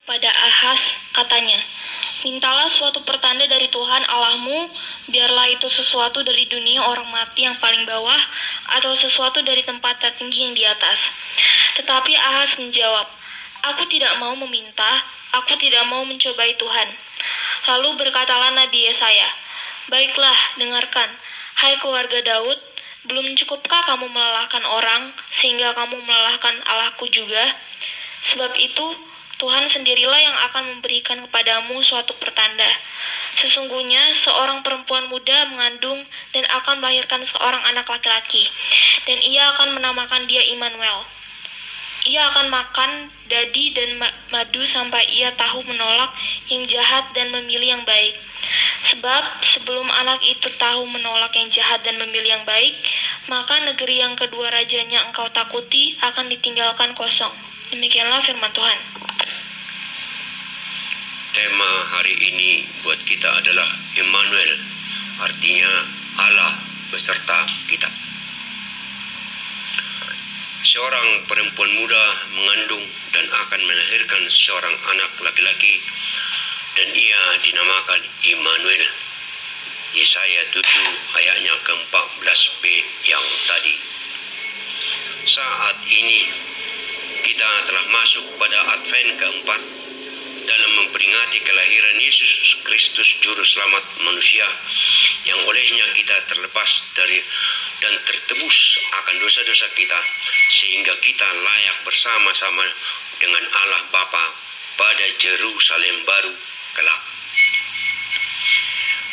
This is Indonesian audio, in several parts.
pada Ahaz, katanya, "Mintalah suatu pertanda dari Tuhan Allahmu, biarlah itu sesuatu dari dunia orang mati yang paling bawah, atau sesuatu dari tempat tertinggi yang di atas." Tetapi Ahaz menjawab, "Aku tidak mau meminta, aku tidak mau mencobai Tuhan." Lalu berkatalah Nabi Yesaya, "Baiklah, dengarkan, hai keluarga Daud, belum cukupkah kamu melelahkan orang, sehingga kamu melelahkan Allahku juga? Sebab itu, Tuhan sendirilah yang akan memberikan kepadamu suatu pertanda. Sesungguhnya seorang perempuan muda mengandung dan akan melahirkan seorang anak laki-laki, dan ia akan menamakan dia Immanuel. Ia akan makan dadi dan madu sampai ia tahu menolak yang jahat dan memilih yang baik. Sebab sebelum anak itu tahu menolak yang jahat dan memilih yang baik, maka negeri yang kedua rajanya engkau takuti akan ditinggalkan kosong." Demikianlah firman Tuhan. Tema hari ini buat kita adalah Immanuel, artinya Allah beserta kita. Seorang perempuan muda mengandung dan akan melahirkan seorang anak laki-laki, dan ia dinamakan Immanuel. Yesaya 7 ayatnya ke-14b yang tadi. Saat ini kita telah masuk pada Advent keempat dalam memperingati kelahiran Yesus Kristus Juru Selamat manusia, yang olehnya kita terlepas dari dan tertebus akan dosa-dosa kita, sehingga kita layak bersama-sama dengan Allah Bapa pada Yerusalem baru kelak.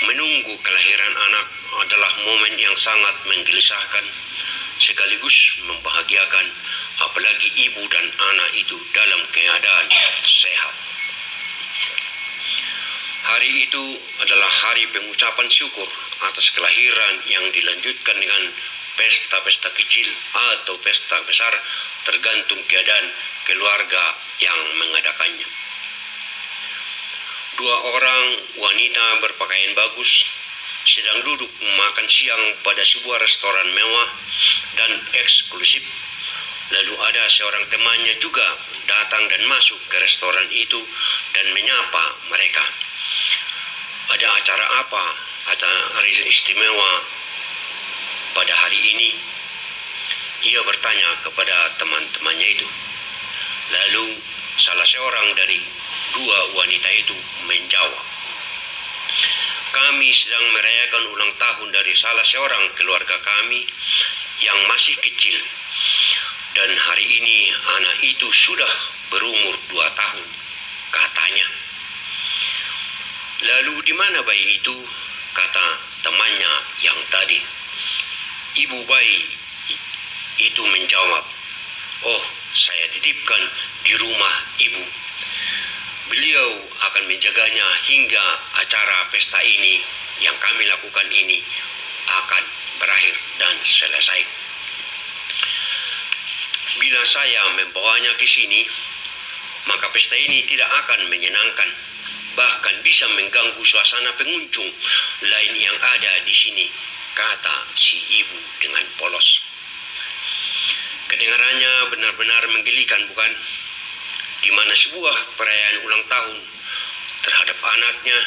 Menunggu kelahiran anak adalah momen yang sangat menggelisahkan sekaligus membahagiakan, apalagi ibu dan anak itu dalam keadaan sehat. Hari itu adalah hari pengucapan syukur atas kelahiran yang dilanjutkan dengan pesta-pesta kecil atau pesta besar, tergantung keadaan keluarga yang mengadakannya. Dua orang wanita berpakaian bagus sedang duduk makan siang pada sebuah restoran mewah dan eksklusif. Lalu ada seorang temannya juga datang dan masuk ke restoran itu dan menyapa mereka. "Ada acara apa atau hari istimewa pada hari ini?" Ia bertanya kepada teman-temannya itu. Lalu salah seorang dari dua wanita itu menjawab, "Kami sedang merayakan ulang tahun dari salah seorang keluarga kami yang masih kecil. Dan hari ini anak itu sudah berumur 2 tahun, katanya." "Lalu di mana bayi itu?" kata temannya yang tadi. Ibu bayi itu menjawab, "Oh, saya titipkan di rumah ibu. Beliau akan menjaganya hingga acara pesta ini yang kami lakukan ini akan berakhir dan selesai. Bila saya membawanya ke sini, maka pesta ini tidak akan menyenangkan, bahkan bisa mengganggu suasana pengunjung lain yang ada di sini," kata si ibu dengan polos. Kedengarannya benar-benar menggelikan, bukan? Di mana sebuah perayaan ulang tahun terhadap anaknya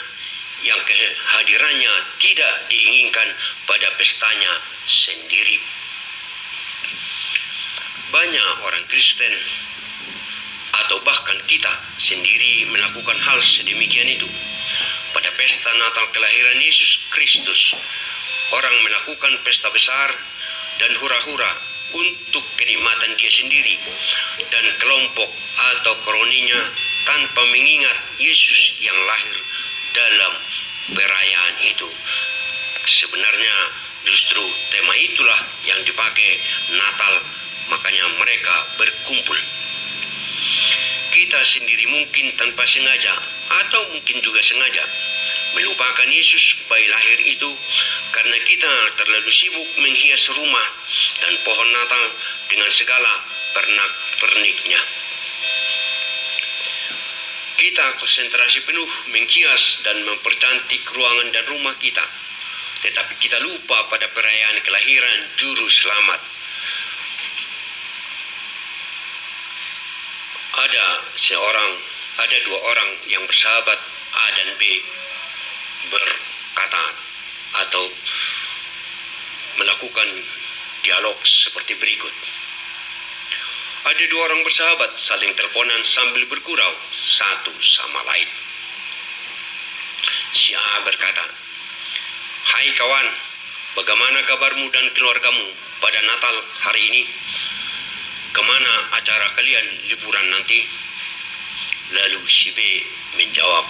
yang kehadirannya tidak diinginkan pada pestanya sendiri. Banyak orang Kristen atau bahkan kita sendiri melakukan hal sedemikian itu. Pada pesta Natal kelahiran Yesus Kristus, orang melakukan pesta besar dan hura-hura untuk kenikmatan dia sendiri dan kelompok atau kroninya, tanpa mengingat Yesus yang lahir dalam perayaan itu. Sebenarnya justru tema itulah yang dipakai Natal, makanya mereka berkumpul. Kita sendiri mungkin tanpa sengaja atau mungkin juga sengaja melupakan Yesus bayi lahir itu karena kita terlalu sibuk menghias rumah dan pohon Natal dengan segala pernak-perniknya. Kita konsentrasi penuh menghias dan mempercantik ruangan dan rumah kita, tetapi kita lupa pada perayaan kelahiran Juru Selamat. Ada seorang ada dua orang yang bersahabat A dan B berkata atau melakukan dialog seperti berikut. Ada dua orang bersahabat saling teleponan sambil bergurau satu sama lain. Si A berkata, "Hai kawan, bagaimana kabarmu dan keluargamu pada Natal hari ini? Kemana acara kalian liburan nanti?" Lalu si B menjawab,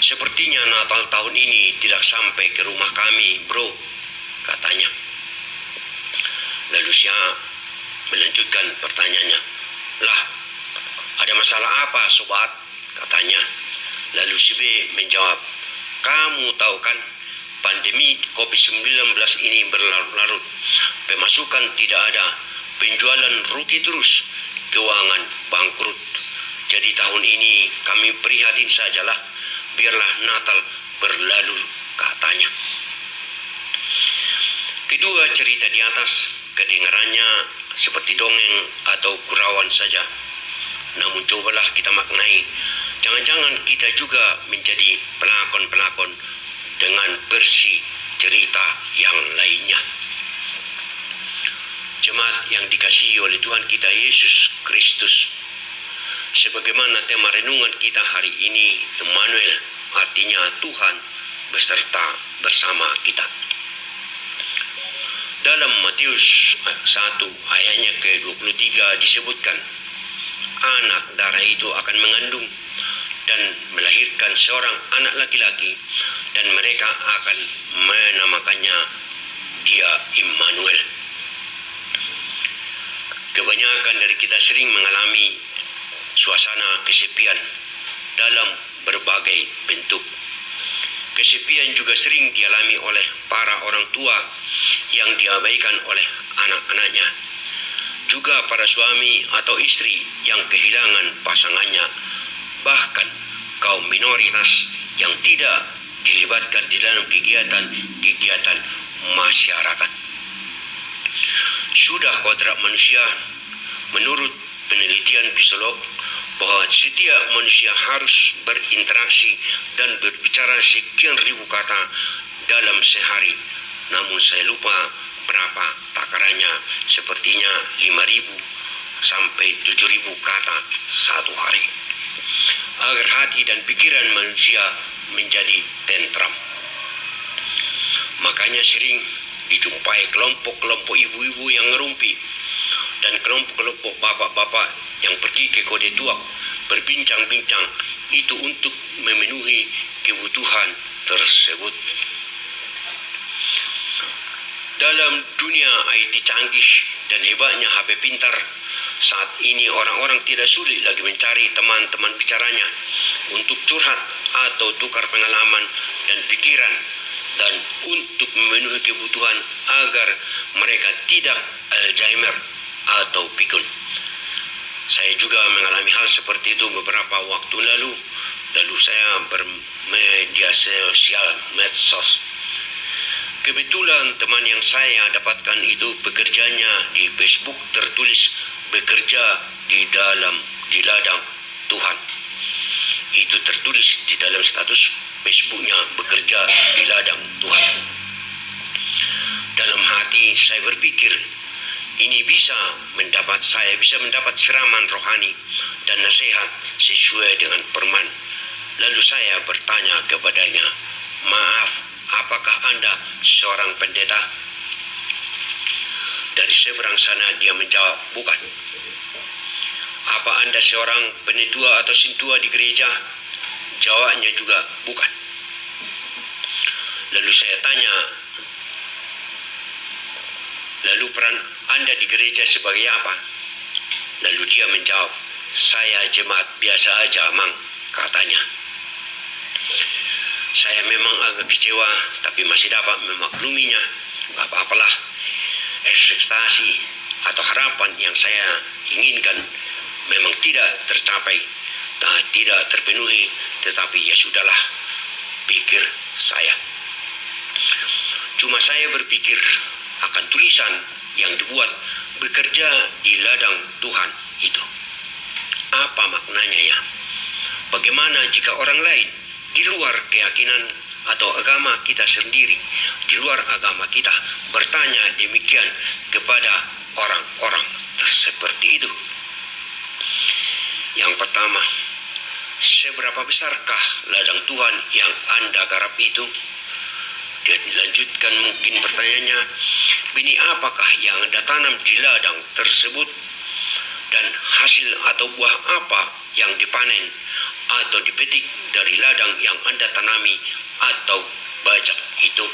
"Sepertinya Natal tahun ini tidak sampai ke rumah kami, bro," katanya. Lalu si A melanjutkan pertanyaannya, "Lah, ada masalah apa sobat?" katanya. Lalu si B menjawab, "Kamu tahu kan, pandemi COVID-19 ini berlarut-larut, pemasukan tidak ada, penjualan rugi terus, keuangan bangkrut. Jadi tahun ini kami prihatin sajalah, biarlah Natal berlalu," katanya. Kedua cerita di atas kedengarannya seperti dongeng atau gurauan saja. Namun cobalah kita maknai, jangan-jangan kita juga menjadi pelakon-pelakon dengan versi cerita yang lainnya. Jemaat yang dikasihi oleh Tuhan kita Yesus Kristus, sebagaimana tema renungan kita hari ini, Immanuel, artinya Tuhan beserta bersama kita. Dalam Matius 1 ayatnya ke-23 disebutkan, anak darah itu akan mengandung dan melahirkan seorang anak laki-laki, dan mereka akan menamakannya dia Immanuel. Kebanyakan dari kita sering mengalami suasana kesepian dalam berbagai bentuk. Kesepian juga sering dialami oleh para orang tua yang diabaikan oleh anak-anaknya. Juga para suami atau istri yang kehilangan pasangannya. Bahkan kaum minoritas yang tidak dilibatkan di dalam kegiatan masyarakat. Sudah kodrat manusia menurut penelitian psikolog bahwa setiap manusia harus berinteraksi dan berbicara sekian ribu kata dalam sehari. Namun saya lupa berapa takarannya, sepertinya 5.000 sampai 7.000 kata satu hari. Agar hati dan pikiran manusia menjadi tentram. Makanya sering dijumpai kelompok-kelompok ibu-ibu yang ngerumpi dan kelompok-kelompok bapak-bapak yang pergi ke kode tuak berbincang-bincang, itu untuk memenuhi kebutuhan tersebut. Dalam dunia IT canggih dan hebatnya HP pintar, saat ini orang-orang tidak sulit lagi mencari teman-teman bicaranya untuk curhat atau tukar pengalaman dan pikiran, dan untuk memenuhi kebutuhan agar mereka tidak Alzheimer atau pikun. Saya juga mengalami hal seperti itu beberapa waktu lalu. Lalu saya bermedia sosial, medsos. Kebetulan teman yang saya dapatkan itu bekerjanya di Facebook tertulis bekerja di ladang Tuhan. Itu tertulis di dalam status Facebooknya, bekerja di ladang Tuhan. Dalam hati saya berpikir, ini saya bisa mendapat siraman rohani dan nasihat sesuai dengan firman. Lalu saya bertanya kepadanya, "Maaf, apakah Anda seorang pendeta?" Dari seberang sana dia menjawab, "Bukan." "Apa Anda seorang penetua atau sintua di gereja?" Jawabnya juga, "Bukan." Lalu saya tanya, "Lalu peran Anda di gereja sebagai apa?" Lalu dia menjawab, "Saya jemaat biasa aja, Mang," katanya. Saya memang agak kecewa, tapi masih dapat memakluminya. Gak apa-apalah, ekspektasi atau harapan yang saya inginkan memang tidak tercapai, tidak terpenuhi, tetapi ya sudahlah, pikir saya. Cuma saya berpikir akan tulisan yang dibuat bekerja di ladang Tuhan itu. Apa maknanya ya? Bagaimana jika orang lain di luar keyakinan atau agama kita sendiri, di luar agama kita, bertanya demikian kepada orang-orang seperti itu? Yang pertama, seberapa besarkah ladang Tuhan yang Anda garap itu? Dia dilanjutkan mungkin pertanyaannya, benih apakah yang Anda tanam di ladang tersebut? Dan hasil atau buah apa yang dipanen atau dipetik dari ladang yang Anda tanami atau bajak itu?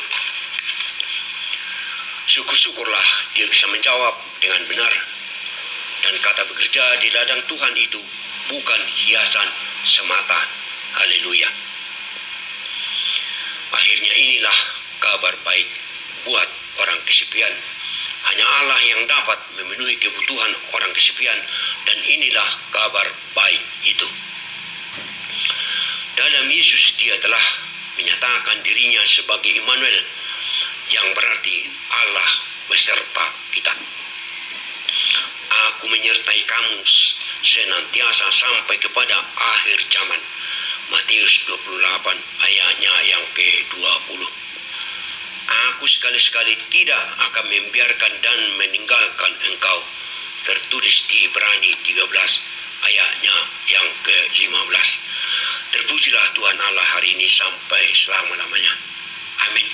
Syukur-syukurlah dia bisa menjawab dengan benar. Dan kata bekerja di ladang Tuhan itu bukan hiasan semata. Haleluya. Akhirnya inilah kabar baik buat orang kesepian. Hanya Allah yang dapat memenuhi kebutuhan orang kesepian, dan inilah kabar baik itu. Dalam Yesus dia telah menyatakan dirinya sebagai Immanuel, yang berarti Allah beserta kita. Aku menyertai kamu senantiasa sampai kepada akhir zaman. Matius 28 ayatnya yang ke-20. Aku sekali-sekali tidak akan membiarkan dan meninggalkan engkau. Tertulis di Ibrani 13 ayatnya yang ke-15. Terpujilah Tuhan Allah hari ini sampai selama-lamanya. Amin.